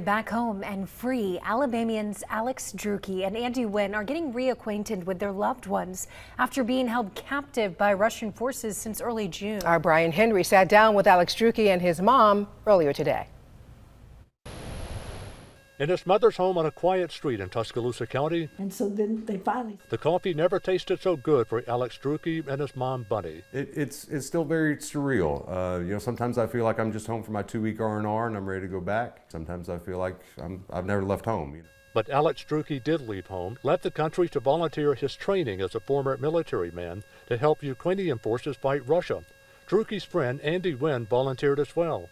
Back home and free, Alabamians Alex Drueke and Andy Huynh are getting reacquainted with their loved ones after being held captive by Russian forces since early June. Our Brian Henry sat down with Alex Drueke and his mom earlier today. In his mother's home on a quiet street in Tuscaloosa County. And so then they finally... The coffee never tasted so good for Alex Drueke and his mom, Bunny. It's still very surreal. Sometimes I feel like I'm just home for my 2-week R&R and I'm ready to go back. Sometimes I feel like I've never left home. But Alex Drueke did leave home, left the country to volunteer his training as a former military man to help Ukrainian forces fight Russia. Drueke's friend, Andy Huynh, volunteered as well.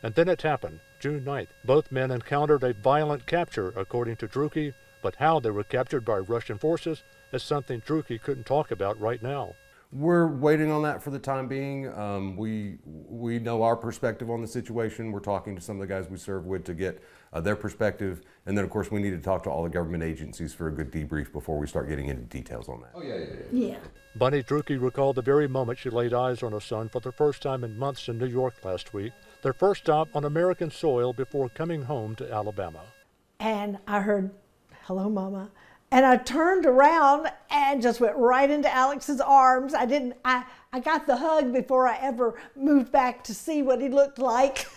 And then it happened, June 9th. Both men encountered a violent capture, according to Drueke, but how they were captured by Russian forces is something Drueke couldn't talk about right now. We're waiting on that for the time being. We know our perspective on the situation. We're talking to some of the guys we serve with to get their perspective. And then, of course, we need to talk to all the government agencies for a good debrief before we start getting into details on that. Oh, yeah. Bunny Drueke recalled the very moment she laid eyes on her son for the first time in months in New York last week, their first stop on American soil before coming home to Alabama. And I heard, "Hello, Mama." And I turned around and just went right into Alex's arms. I got the hug before I ever moved back to see what he looked like.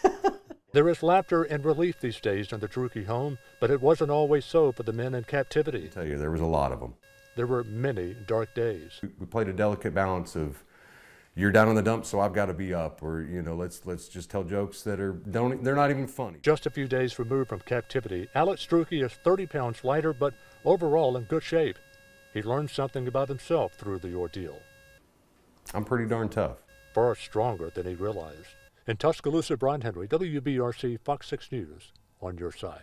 There is laughter and relief these days in the Drueke home, but it wasn't always so for the men in captivity. I tell you, there was a lot of them. There were many dark days. We played a delicate balance of, you're down in the dumps, so I've got to be up, or let's just tell jokes that they're not even funny. Just a few days removed from captivity, Alex Drueke is 30 pounds lighter, but overall in good shape. He learned something about himself through the ordeal. I'm pretty darn tough. Far stronger than he realized. In Tuscaloosa, Brian Henry, WBRC Fox 6 News, on your side.